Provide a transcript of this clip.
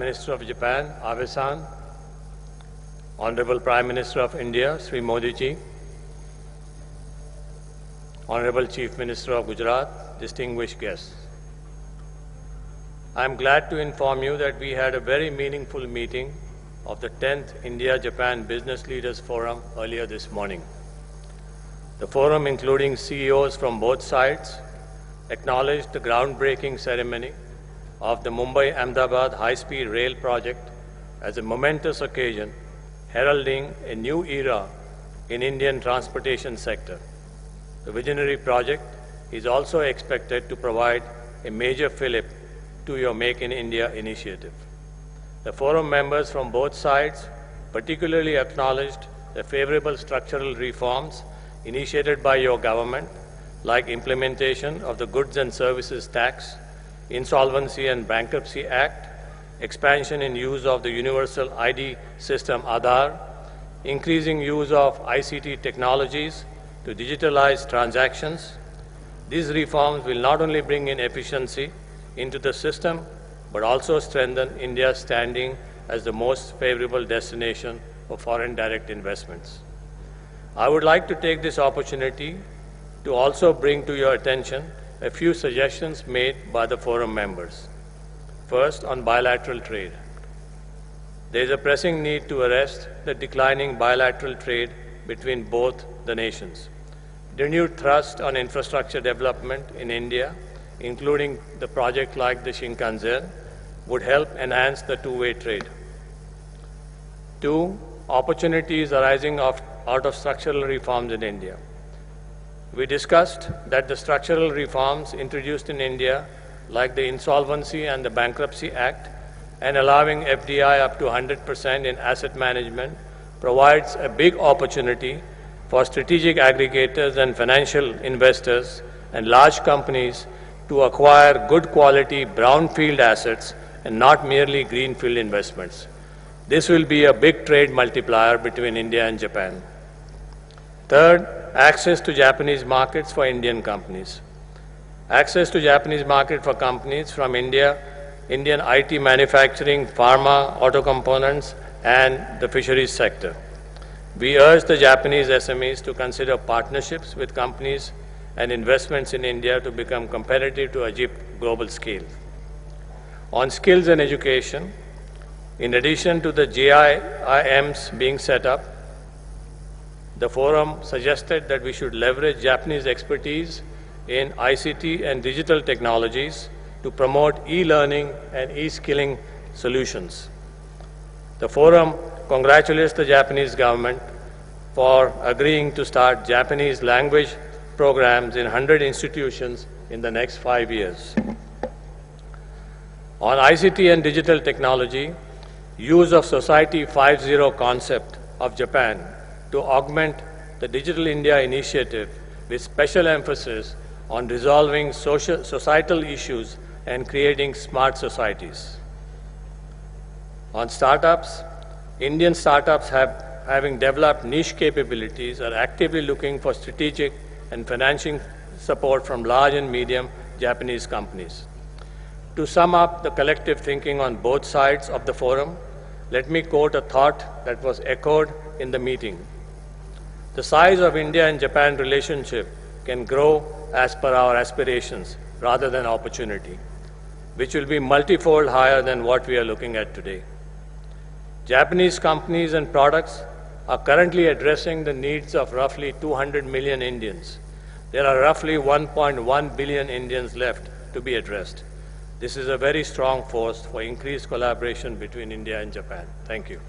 Minister of Japan, Abe-san, Honorable Prime Minister of India, Sri Modi-ji, Honorable Chief Minister of Gujarat, distinguished guests. I am glad to inform you that we had a very meaningful meeting of the 10th India-Japan Business Leaders Forum earlier this morning. The forum, including CEOs from both sides, acknowledged the groundbreaking ceremony of the Mumbai-Ahmedabad high-speed rail project as a momentous occasion heralding a new era in Indian transportation sector. The visionary project is also expected to provide a major fillip to your Make in India initiative. The forum members from both sides particularly acknowledged the favorable structural reforms initiated by your government, like implementation of the Goods and Services Tax, Insolvency and Bankruptcy Act, expansion in use of the Universal ID system Aadhaar, increasing use of ICT technologies to digitalize transactions. These reforms will not only bring in efficiency into the system, but also strengthen India's standing as the most favorable destination for foreign direct investments. I would like to take this opportunity to also bring to your attention a few suggestions made by the forum members. First, on bilateral trade. There is a pressing need to arrest the declining bilateral trade between both the nations. Renewed thrust on infrastructure development in India, including the project like the Shinkansen, would help enhance the two-way trade. Two, opportunities arising out of structural reforms in India. We discussed that the structural reforms introduced in India, like the Insolvency and the Bankruptcy Act, and allowing FDI up to 100% in asset management, provides a big opportunity for strategic aggregators and financial investors and large companies to acquire good quality brownfield assets and not merely greenfield investments. This will be a big trade multiplier between India and Japan. Third, access to Japanese markets for Indian companies. Access to Japanese market for companies from India, Indian IT manufacturing, pharma, auto components, and the fisheries sector. We urge the Japanese SMEs to consider partnerships with companies and investments in India to become competitive to achieve global scale. On skills and education, in addition to the JIIMs being set up, the forum suggested that we should leverage Japanese expertise in ICT and digital technologies to promote e-learning and e-skilling solutions. The forum congratulates the Japanese government for agreeing to start Japanese language programs in 100 institutions in the next 5 years. On ICT and digital technology, use of Society 5.0 concept of Japan to augment the Digital India initiative with special emphasis on resolving societal issues and creating smart societies. On startups, Indian startups having developed niche capabilities are actively looking for strategic and financing support from large and medium Japanese companies. To sum up the collective thinking on both sides of the forum, let me quote a thought that was echoed in the meeting. The size of India and Japan relationship can grow as per our aspirations rather than opportunity, which will be multifold higher than what we are looking at today. Japanese companies and products are currently addressing the needs of roughly 200 million Indians. There are roughly 1.1 billion Indians left to be addressed. This is a very strong force for increased collaboration between India and Japan. Thank you.